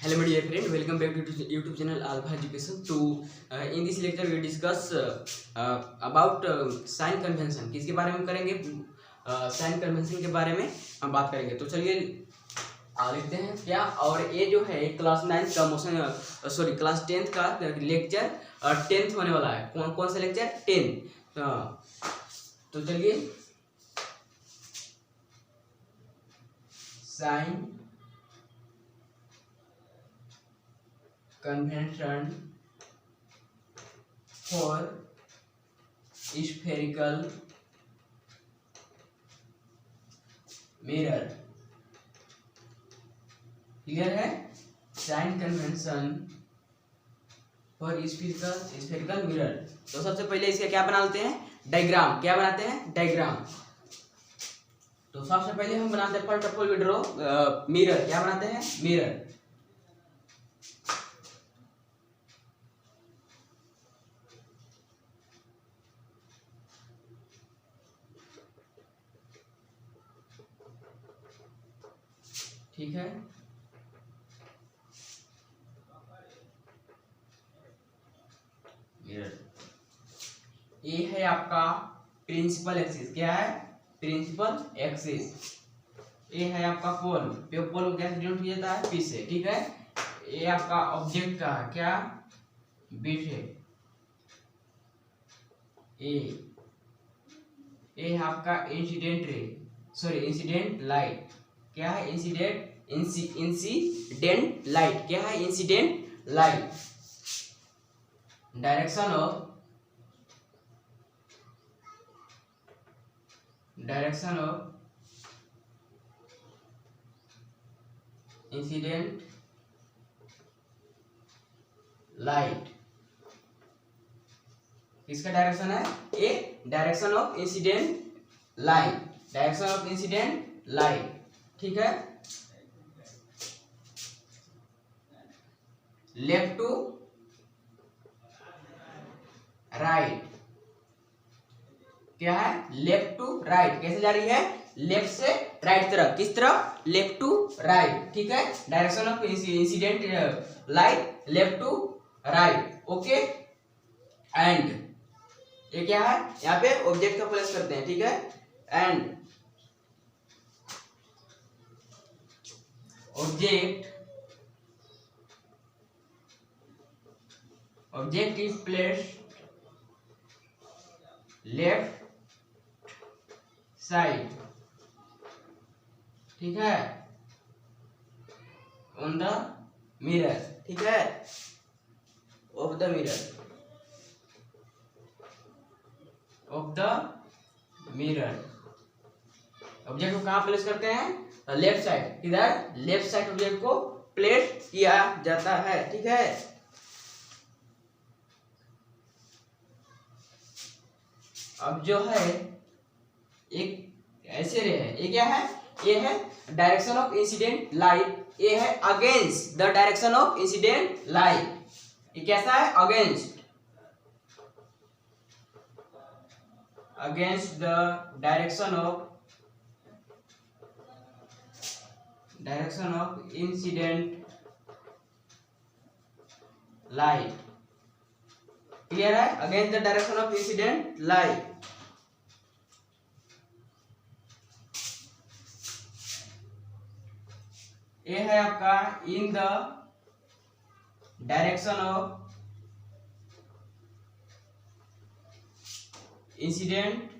Hello my dear friend, welcome back to YouTube channel Alpha Education. In this lecture we discuss about sign convention. किसके बारे में करेंगे? Sign convention के बारे में हम बात करेंगे. तो चलिए लिखते हैं क्या. और ये जो है क्लास 9 का मोशन क्लास 10 का लेक्चर 10th होने वाला है. कौन सा लेक्चर? 10. तो चलिए sign convention for spherical mirror. Clear है? Sign convention for spherical mirror. तो सबसे पहले इसका क्या बनाते हैं? डायग्राम. क्या बनाते हैं? डायग्राम. तो सबसे पहले हम बनाते हैं first of all we draw mirror. क्या बनाते हैं? मिरर. ठीक है. मिरर. ये है आपका प्रिंसिपल एक्सिस. क्या है? Principal axis. ये है आपका पोल. पोल को क्या डिनोट किया जाता है? पी से. ठीक है. ये आपका ऑब्जेक्ट का क्या? बी से. ये है आपका इंसिडेंट रे. Incident light. क्या है? Incident light. क्या है? Incident light. Direction of incident light. किसका डायरेक्शन है? A direction of incident light. Direction of incident light. ठीक है. Left to right. क्या है? Left to right. कैसे जा रही है? लेफ्ट से राइट तरफ. किस तरफ? Left to right. ठीक है. Direction of incident light left to right. Okay. And ये क्या है? यहाँ पे ऑब्जेक्ट का प्लेस करते हैं. ठीक है. And object is placed left side. ठीक है. on the mirror. ठीक है. of the mirror. ऑब्जेक्ट को कहाँ प्लेस करते हैं? Left side. किधर? लेफ्ट साइड ऑब्जेक्ट को प्लेस किया जाता है. ठीक है. अब जो है एक ऐसे रे है. ये क्या है? ये है डायरेक्शन ऑफ इंसिडेंट लाइट. ये है against the direction of incident light. ये कैसा है? Against the direction of incident light. Clear है? Against the direction of incident light. ये है आपका in the direction of incident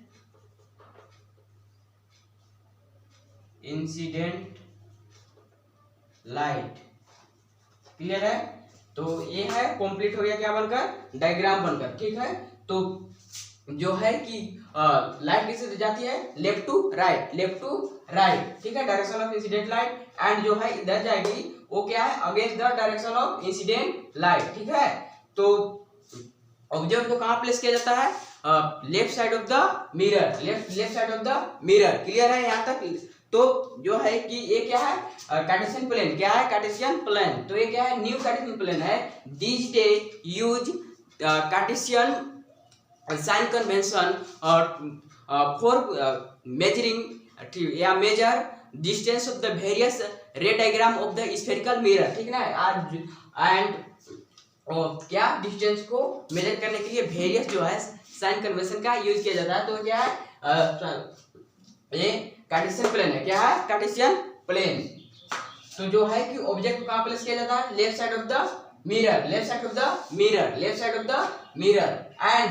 light. Clear है? तो ये है कंप्लीट हो गया. क्या बनकर? डायग्राम बनकर. ठीक है. तो जो है कि लाइट किससे जाती है? Left to right. ठीक है. Direction of incident light. And जो है इधर जाएगी वो क्या है? Against the direction of incident light. ठीक है. तो ऑब्जेक्ट को कहाँ प्लेस किया जाता है? Left side of the mirror. Left side of the mirror. Clear है यहाँ तक? तो जो है कि ये क्या है? Cartesian plane. क्या है? Cartesian plane. तो ये क्या है? न्यू कार्टेशियन प्लेन है. This day use cartesian sign convention for measuring या measure distance of the various ray diagram of the spherical mirror, ठीक ना। एंड क्या डिस्टेंस को मेजर करने के लिए वेरियस जो है साइन कन्वेंशन का यूज किया जाता है। तो क्या है ये कार्टेशियन प्लेन है, क्या है कार्टेशियन प्लेन। तो जो है कि ऑब्जेक्ट को कहां प्लेस किया जाता है, left side of the mirror, left side of the mirror, left side of the mirror. And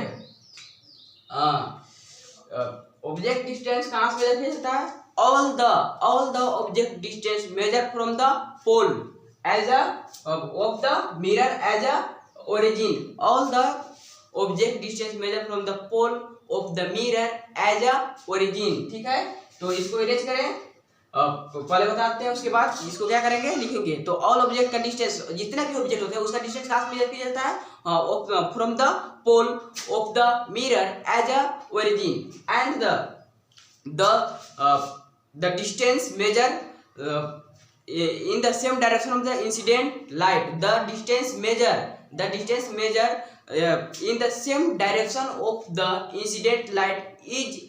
object distance कहां से मेजर किया जाता है, all the object distance measured from the pole as a of the mirror as a origin, all the object distance measured from the pole of the mirror as a origin, ठीक है। तो इसको erase करें, पहले बताते हैं, उसके बाद इसको क्या करेंगे लिखेंगे। तो ऑल ऑब्जेक्ट का डिस्टेंस, जितना भी ऑब्जेक्ट होता है उसका डिस्टेंस कहां से मेजर किया जाता है, from the pole of the mirror as a origin. And the distance measure in the same direction of the incident light, the distance measure in the same direction of the incident light is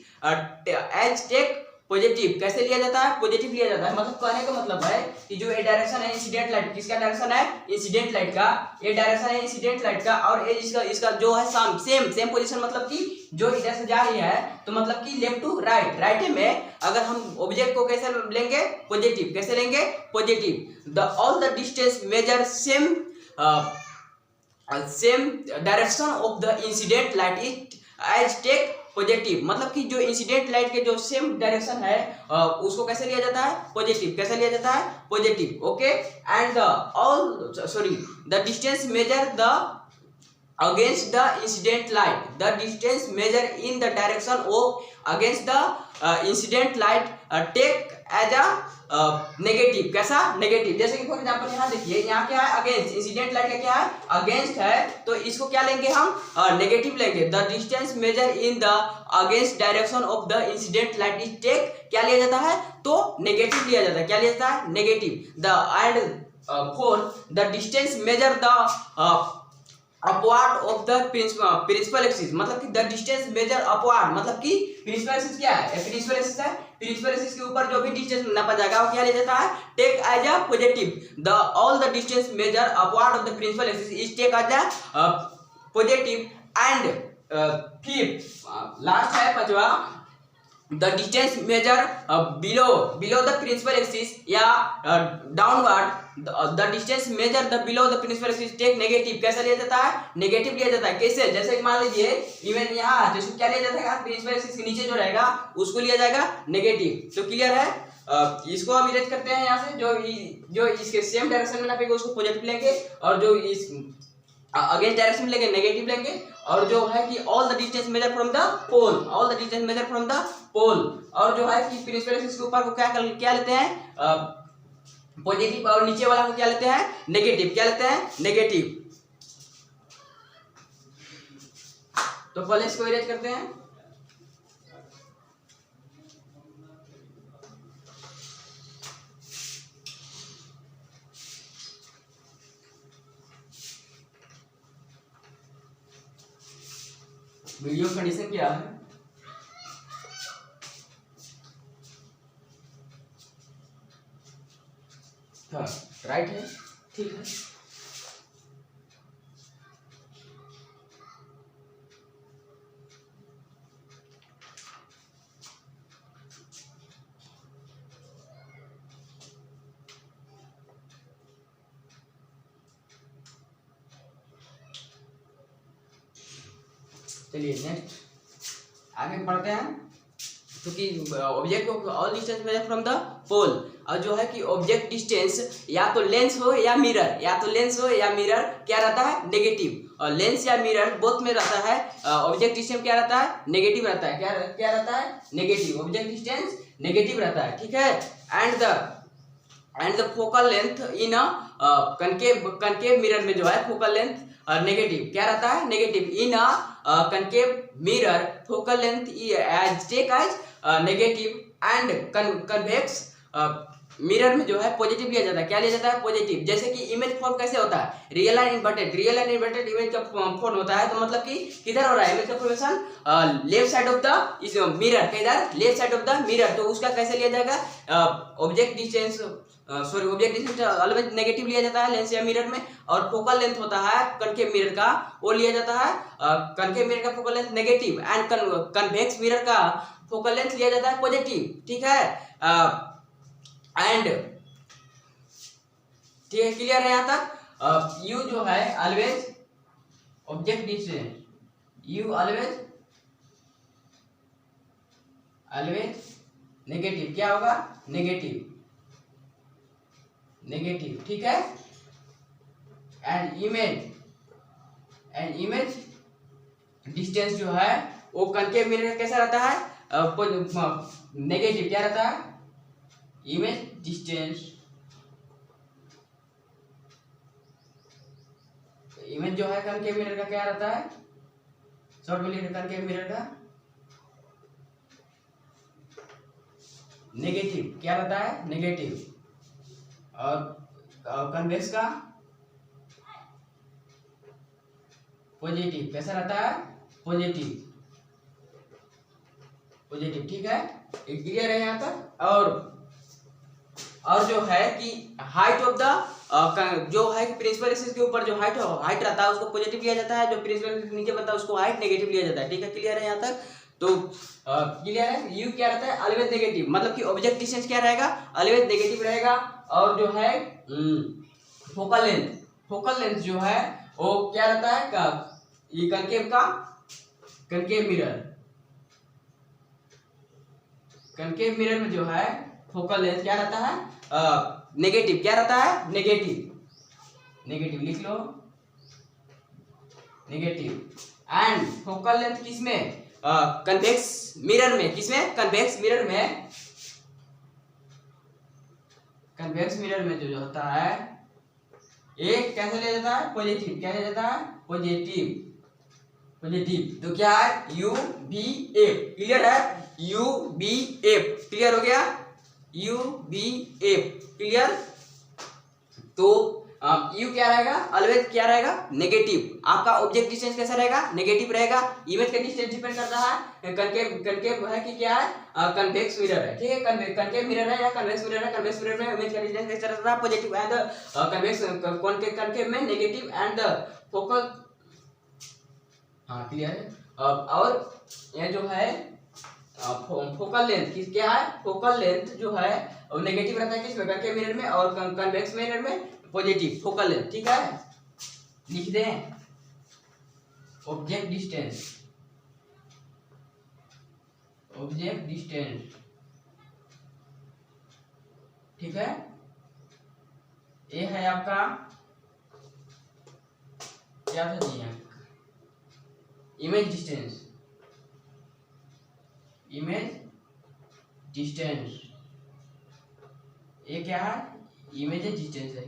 as take positive. कैसे लिया जाता है, positive लिया जाता है। मतलब कहने का मतलब है कि जो ये डायरेक्शन है इंसिडेंट लाइट, किसका डायरेक्शन है, इंसिडेंट लाइट का, ये डायरेक्शन है इंसिडेंट लाइट का, और ये इसका जो है सेम पोजीशन, मतलब कि जो इधर से जा रही है तो मतलब कि लेफ्ट टू राइट, राइट में अगर हम ऑब्जेक्ट को कैसे लेंगे, पॉजिटिव। कैसे लेंगे, positive. The all the distance measure same direction of the incident light is as take positive. मतलब कि जो इंसिडेंट लाइट के जो सेम डायरेक्शन है उसको कैसे लिया जाता है, पॉजिटिव। कैसे लिया जाता है, positive. Okay. And the distance measure the against the incident light, the distance measure in the direction of against the incident light take as a negative. कैसा, नेगेटिव। जैसे कि फॉर एग्जांपल यहाँ देखिए, यहाँ क्या है, अगेंस्ट, इंसिडेंट लाइट का क्या है, अगेंस्ट है, तो इसको क्या लेंगे हम, नेगेटिव लेंगे। The distance measure in the against direction of the incident light is take, क्या लिया जाता है, तो नेगेटिव लिया जाता है। क्या लिया जाता है, negative. The and four the distance measure the upward of the principal axis, मतलब कि द डिस्टेंस मेजर अपवार्ड, मतलब कि प्रिंसिपल एक्सिस क्या है, प्रिंसिपल एक्सिस है, प्रिंसिपल एक्सिस के ऊपर जो भी डिस्टेंस नापा जाएगा वो क्या लिया जाता है, take as a positive. The all the distance measure upward of the principal axis is take as a positive. And fifth last है पांचवा, the distance measure below the principal axis या downward, the distance measure the below the principal axis take negative. कैसा लिया जाता है, negative लिया जाता है। कैसे, जैसे कि मान लीजिए इवन यहाँ तो इसको क्या लिया जाता है, प्रिंसिपल एक्सिस के नीचे जो रहेगा उसको लिया जाएगा नेगेटिव। तो क्लियर है। इसको अब इरेज करते हैं यहाँ से, जो इसके सेम डायरेक्शन में नापेगा उसको पॉजिटिव लेंगे, और जो इस अगेंस्ट डायरेक्शन में लेंगे नेगेटिव लेंगे, और जो है कि all the distance measure from the pole, all the distance measure from the pole, और जो है कि प्रिंसिपल एक्सिस के ऊपर को क्या लेते हैं, पॉजिटिव, और नीचे वाला को क्या लेते हैं, नेगेटिव। क्या लेते हैं, नेगेटिव। तो पहले इसको इरेज करते हैं। वीडियो कंडीशन क्या है, हाँ राइट है, ठीक है। चलिए नेक्स्ट आगे पढ़ते हैं। क्योंकि ऑब्जेक्ट को all distance measure from the pole, और जो है कि ऑब्जेक्ट डिस्टेंस या तो लेंस हो या मिरर, या तो लेंस हो या मिरर क्या रहता है, नेगेटिव। और लेंस या मिरर बोथ में रहता है ऑब्जेक्ट डिस्टेंस क्या रहता है, नेगेटिव रहता है। क्या रहता है, नेगेटिव। ऑब्जेक्ट डिस्टेंस नेगेटिव रहता है, ठीक है। And the focal length in a concave mirror में जो है फोकल लेंथ नेगेटिव क्या रहता है, negative. In a concave mirror focal length is take as negative, and convex mirror में जो है पॉजिटिव लिया जाता है। क्या लिया जाता है? पॉजिटिव। जैसे कि इमेज फॉर्म कैसे होता है? Real and inverted. Real and inverted image का फॉर्म होता है, तो मतलब कि किधर हो रहा है इमेज का formation? Left side of the इस मिरर, किधर? Left side of the mirror. तो उसका कैसे लिया जाएगा? Object distance, sorry object distance always negative लिया जाता है लेंस या मिरर में। और फोकल लेंथ होता है कनकेव मिरर का, वो लिया जाता है कनकेव मिरर का focal length negative, and convex mirror का फोकल लेंथ लिया जाता है पॉजिटिव। ठीक है, एंड ठीक है, क्लियर है यहाँ तक? यू जो है always object distance, you always negative. क्या होगा? Negative, negative. ठीक है, एंड इमेज डिस्टेंस जो है वो कनकेव मिरर कैसा रहता है? नेगेटिव। क्या रहता है? इमेज डिस्टेंस, इमेज जो है कनकेव मिरर का क्या रहता है? शॉर्ट मिरर कनकेव मिरर का नेगेटिव। क्या रहता है? नेगेटिव। और कन्वेक्स का पॉजिटिव। कैसा रहता है? Positive, positive. ठीक है, क्लियर है यहाँ तक? और जो है कि हाइट ऑफ द जो है प्रिंसिपल एक्सिस के ऊपर जो हाइट रहता है उसको पॉजिटिव लिया जाता है, जो प्रिंसिपल एक्सिस के नीचे बनता है उसको हाइट नेगेटिव लिया जाता है। ठीक है, क्लियर है यहाँ तक? तो क्लियर है? यू क्या रहता है? ऑलवेज नेगेटिव, मतलब कि ऑब्जेक्ट डिस्टेंस क्या रहेगा? ऑलवेज नेगेटिव रहेगा। और जो है फोकल लेंथ जो है वो क्या रहता है? ये कनकेव मिरर में जो है फोकल लेंथ क्या रहता है? नेगेटिव। क्या रहता है? नेगेटिव लिख लो, नेगेटिव। एंड फोकल लेंथ किसमें? कन्वेक्स मिरर में। किसमें? कन्वेक्स मिरर में। कन्वेक्स मिरर में जो होता है एक कैसे लिया जाता है? पॉजिटिव। क्या लिया जाता है? Positive, positive. तो क्या है? U B F. क्लियर है? U B F. क्लियर हो गया? U B F. क्लियर? तो यू क्या रहेगा? ऑलवेज क्या रहेगा? नेगेटिव। आपका ऑब्जेक्ट डिस्टेंस कैसा रहेगा? नेगेटिव रहेगा। इमेज का डिस्टेंस डिपेंड करता है कनकेव है कि क्या है? कन्वेक्स मिरर है। ठीक है, कनकेव मिरर है या कन्वेक्स मिरर है। कन्वेक्स मिरर में इमेज का डिस्टेंस कैसा रहता है? पॉजिटिव। एंड कन्वेक्स कनकेव में नेगेटिव। एंड फोकल, हाँ क्लियर है? और ये जो है फोकल लेंथ क्या है? फोकल लेंथ जो है वो नेगेटिव रहता है किसमें? कनकेव मिरर में। और कन्वेक्स मिरर में पॉजिटिव फोकल लेंथ। ठीक है, लिख दें ऑब्जेक्ट डिस्टेंस, ऑब्जेक्ट डिस्टेंस। ठीक है, ये है आपका क्या था जी? Image distance, image distance. ये क्या है? इमेज डिस्टेंस है।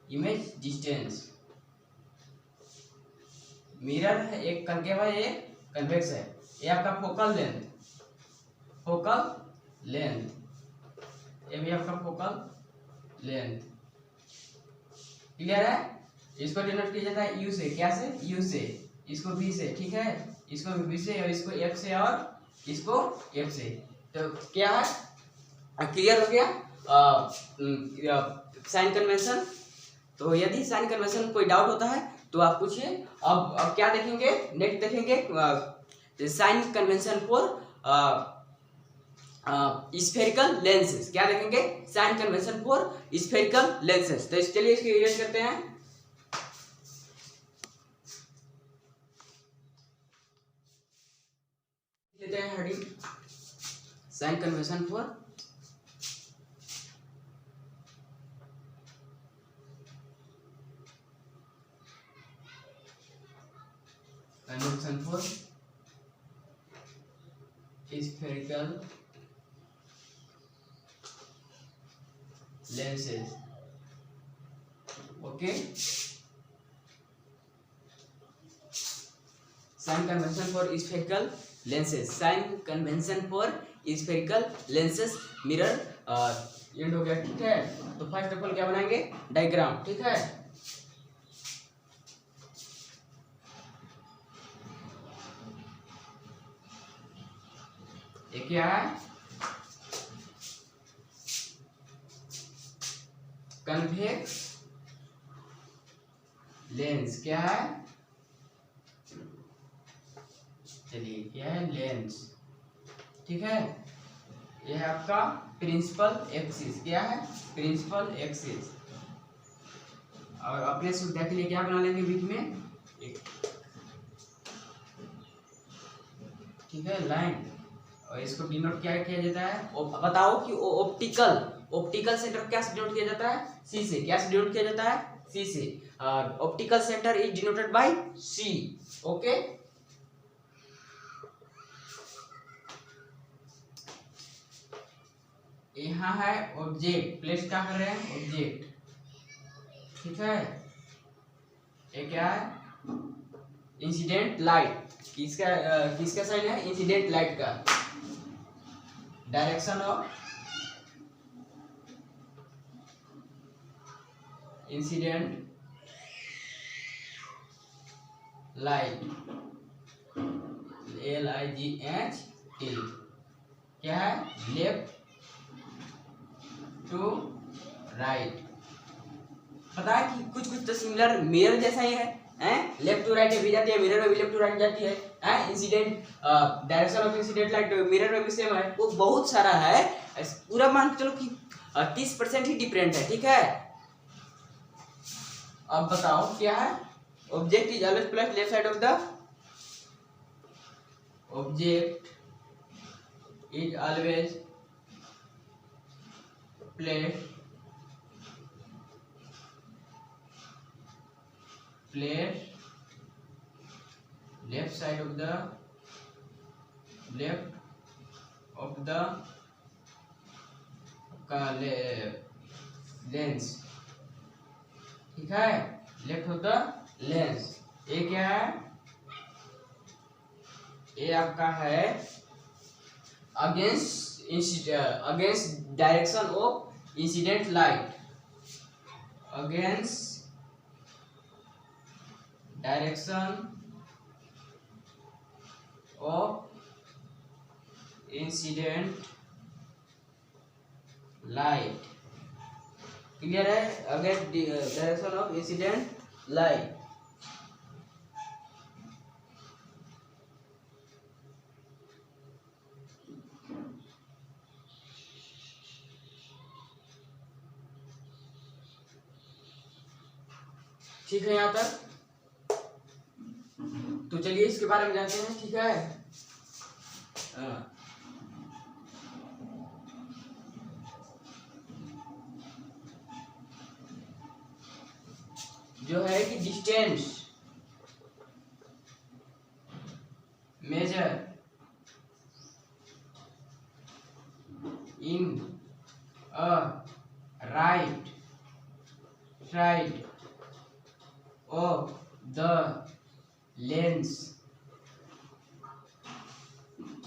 इमेज डिस्टेंस मिरर है, एक कनकेव है, एक कन्वेक्स है। ये आपका फोकल लेंथ, फोकल लेंथ। ये भी आपका फोकल लेंथ। क्लियर है? इसको डिनोट किया जाता है यू से। क्या से? यू से। इसको बी से। ठीक है, इसको बी से, और इसको एफ से, और इसको एफ से। तो क्या है? क्लियर हो गया? Sign convention. तो यदि साइन कन्वेंशन कोई डाउट होता है तो आप पूछिए। अब क्या देखेंगे? नेक्स्ट देखेंगे sign convention for spherical lenses. क्या देखेंगे? Sign convention for spherical lenses. तो चलिए इसकी रिविजन करते हैं। लेते हैं heading sign convention for convention for spherical lenses. Okay, sign convention for spherical lenses. Sign convention for spherical lenses. Mirror and हो गया, ठीक है। तो फर्स्ट ऑफ ऑल क्या बनाएंगे, डायग्राम, ठीक है। ये क्या है, कन्वेक्स लेंस, क्या है, चलिए क्या है, लेंस, ठीक है। यह है आपका प्रिंसिपल एक्सिस, क्या है, प्रिंसिपल एक्सिस। और अपने सुविधा के लिए क्या बना लेंगे बीच में एक, ठीक है, लाइन, और इसको डिनोट क्या किया जाता है, बताओ कि ऑप्टिकल सेंटर क्या से डिनोट किया जाता है, सी से। क्या से डिनोट किया जाता है, सी से। Optical centre is denoted by C, okay. यहाँ है ऑब्जेक्ट, प्लेस क्या कर रहे हैं, ऑब्जेक्ट, ठीक है। ये क्या है, इंसिडेंट लाइट, किसका साइन है, इंसिडेंट लाइट का। Direction of incident light, LIGHT, क्या है, लेफ्ट टू राइट। पता है कि कुछ कुछ तो सिमिलर मिरर जैसा ही है, लेफ्ट टू राइट भी जाती है, मिरर में भी लेफ्ट टू राइट जाती है, incident direction of incident light mirror में भी सेम है। वो बहुत सारा है, पूरा मान के चलो कि 30% ही डिफरेंट है, ठीक है। अब बताओ क्या है, object is always placed left side of the, object is always placed left side of the lens, ठीक है, लेफ्ट ऑफ द लेंस। ये क्या है, ये आपका है against direction of incident light, against direction of incident light, clear है, against direction of incident light. ठीक है यहाँ तक, तो चलिए इसके बारे में जानते हैं, ठीक है। जो है कि distance measure in a right side of the lens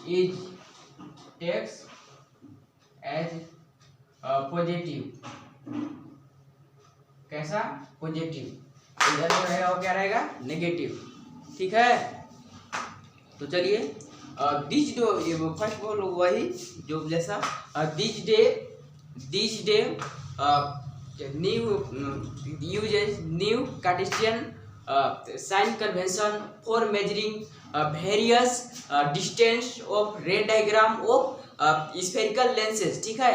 is takes as positive, कैसा, पॉजिटिव, इधर जो रहेगा वो क्या रहेगा, नेगेटिव, ठीक है। तो चलिए दिस डे, फर्स्ट बोल वही जो जैसा this day new uses new Cartesian sign convention for measuring various distance of ray diagram of spherical lenses, ठीक है।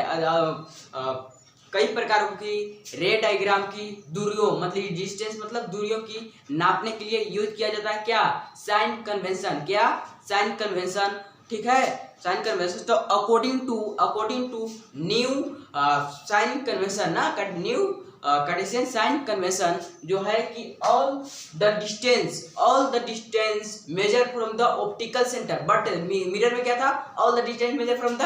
कई प्रकार की रे डायग्राम की दूरियों, मतलब डिस्टेंस मतलब दूरियों की नापने के लिए यूज किया जाता है, क्या, साइन कन्वेंशन, क्या, साइन कन्वेंशन, ठीक है, साइन कन्वेंशन। तो according to new sign convention ना, न्यू कार्टेशियन साइन कन्वेंशन जो है कि all the distance measure from the optical centre, but mirror में क्या था, all the distance measure from the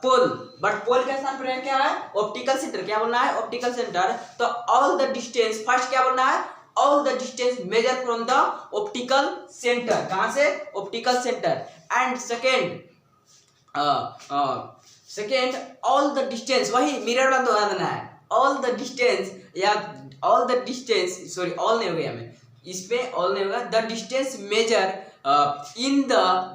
pole, but pole के स्थान पर क्या है, ऑप्टिकल सेंटर, क्या बोलना है, ऑप्टिकल सेंटर। तो ऑल द डिस्टेंस, फर्स्ट क्या बोलना है, all the distance measure from the optical centre, कहां से, optical centre. And second second all the distance, वही मिरर वाला दोहरा देना है, ऑल द डिस्टेंस या all the distance, sorry all नहीं हो गया मैं, इसमें ऑल नहीं होगा, the distance measure in the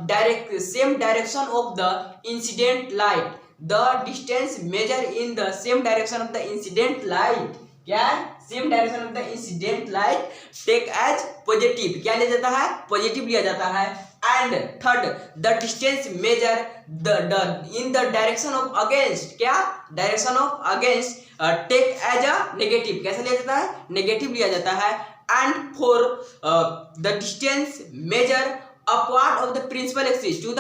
direct same direction of the incident light, the distance measure in the same direction of the incident light, क्या है, same direction of the incident light take as positive, क्या लिया जाता है, positive लिया जाता है। And third the distance measure the in the direction of against, क्या, direction of against take as a negative, कैसे लिया जाता है, नेगेटिव लिया जाता है। And for the distance measure upward of the principal axis to the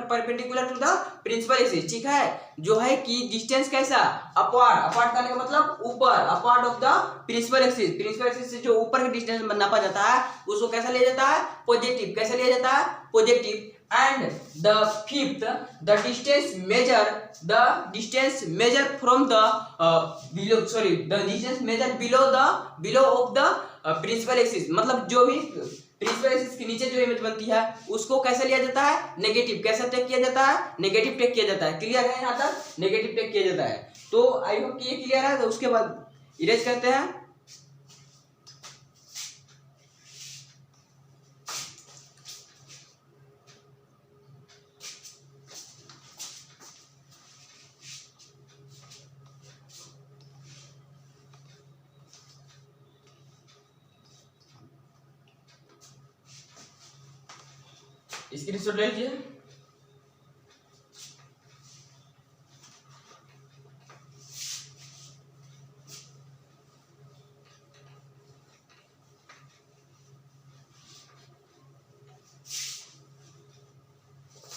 perpendicular to the principal axis, ठीक है, जो है कि डिस्टेंस कैसा, अपवार्ड, अपवार्ड करने का मतलब ऊपर, upward of the principal axis, principal axis से जो ऊपर का डिस्टेंस नापा जाता है उसको कैसा लिया जाता है, पॉजिटिव, कैसे लिया जाता है, positive. And the fifth the distance measure from the below, sorry the distance measure below of the principal axis, मतलब जो भी प्रिंसिपल एक्सिस के नीचे जो इमेज बनती है उसको कैसे लिया जाता है, नेगेटिव, कैसे टेक किया जाता है, नेगेटिव टेक किया जाता है, क्लियर है, यहाँ तक नेगेटिव टेक किया जाता है। तो आई होप कि ये क्लियर है, तो उसके बाद इरेज करते हैं। स्क्रीनशॉट ले लीजिए।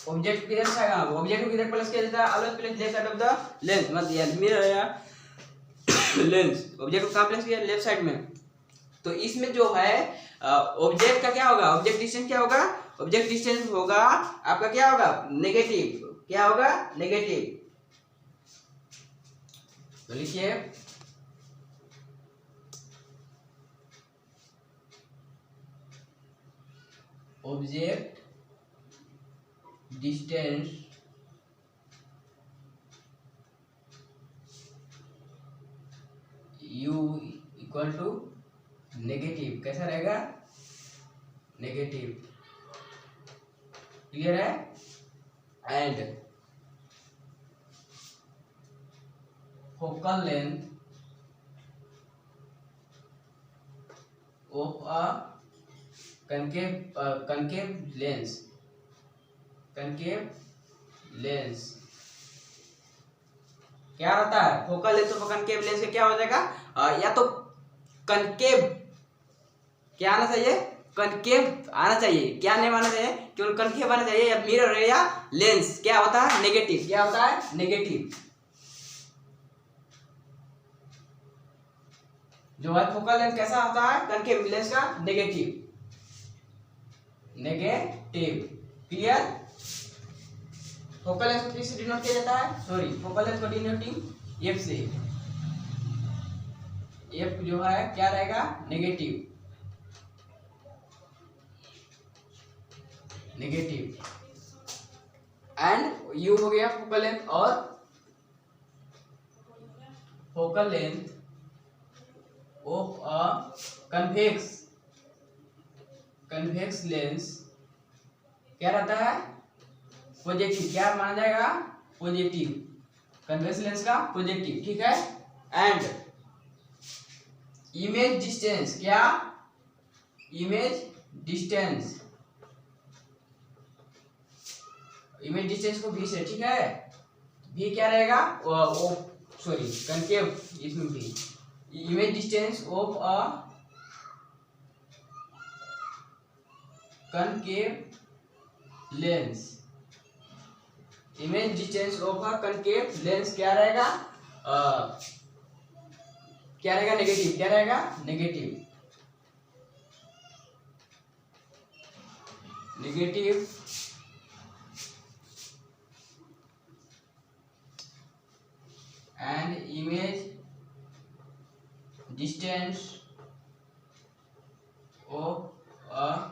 ऑब्जेक्ट किधर से आएगा, ऑब्जेक्ट को किधर प्लेस किया जाता है, always place left side of the lens, मत यार मिरर या लेंस, ऑब्जेक्ट को कहां प्लेस किया, लेफ्ट साइड में। तो इसमें जो है ऑब्जेक्ट का क्या होगा, ऑब्जेक्ट डिस्टेंस क्या होगा, ऑब्जेक्ट डिस्टेंस होगा आपका क्या होगा, नेगेटिव, क्या होगा, नेगेटिव। तो लिखिए object distance u equal to negative, कैसा रहेगा, नेगेटिव, क्लियर है। And focal length of a concave lens क्या रहता है, focal length of concave lens का क्या हो जाएगा, या तो कनकेव क्या आना चाहिए, कनकेव आना चाहिए, क्या नहीं आना चाहिए, केवल कनकेव आना चाहिए, या मिरर है या लेंस क्या होता है, नेगेटिव, क्या होता है, नेगेटिव। जो है फोकल लेंथ कैसा होता है, कनकेव लेंस का नेगेटिव, क्लियर। फोकल लेंथ को किससे डिनोट किया जाता है, सॉरी फोकल लेंथ को डिनोटिंग एफ से, एफ जो है क्या रहेगा, नेगेटिव, एंड यू हो गया फोकल लेंथ, और focal length of a convex lens क्या रहता है, पॉजिटिव, क्या माना जाएगा, पॉजिटिव, कन्वेक्स लेंस का पॉजिटिव, ठीक है। एंड इमेज डिस्टेंस, क्या, इमेज डिस्टेंस को भी से, ठीक है, भी क्या रहेगा, सॉरी कनकेव, इसमें भी image distance of a concave lens, image distance of a concave lens क्या रहेगा, नेगेटिव, क्या रहेगा, negative, and image distance of a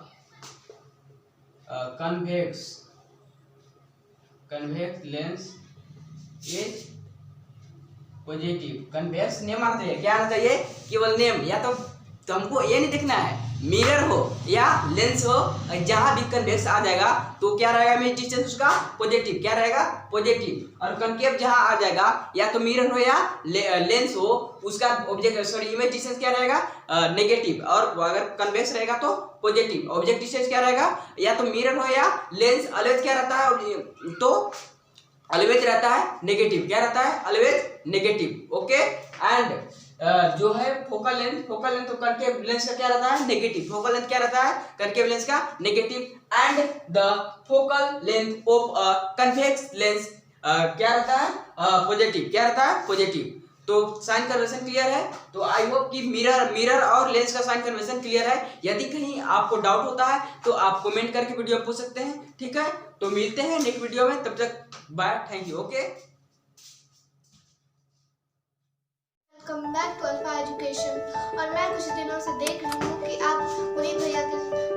convex lens H positive. Convex name आना चाहिए, क्या आना चाहिए, केवल नेम। या तो हमको ये नहीं देखना है मिरर हो या लेंस हो, जहां भी कन्वेक्स आ जाएगा तो क्या रहेगा इमेज डिस्टेंस उसका पॉजिटिव, क्या रहेगा पॉजिटिव। और कनकेव जहां आ जाएगा या तो मिरर हो या लेंस हो, उसका ऑब्जेक्ट सॉरी इमेज डिस्टेंस क्या रहेगा नेगेटिव। और अगर कन्वेक्स रहेगा तो पॉजिटिव। ऑब्जेक्ट डिस्टेंस क्या रहेगा, या तो मिरर हो या लेंस, ऑलवेज क्या रहता है, तो ऑलवेज रहता है नेगेटिव। क्या रहता है, ऑलवेज नेगेटिव। ओके। एंड जो है फोकल लेंथ तो कनकेव लेंस का क्या रहता है, नेगेटिव। फोकल लेंथ क्या रहता है, कनकेव लेंस का negative. And the focal length of convex lens क्या रहता है, पॉजिटिव। क्या रहता है, पॉजिटिव। तो साइन कन्वेंशन क्लियर है। तो आई होप कि मिरर और लेंस का साइन कन्वेंशन क्लियर है। यदि कहीं आपको डाउट होता है तो आप कमेंट करके वीडियो पूछ सकते हैं, ठीक है। तो मिलते हैं नेक्स्ट वीडियो में, तब तक bye, thank you. Okay. Welcome back to Alpha Education. और मैं कुछ दिनों से देख रही हूँ कि आप मुनीब भैया के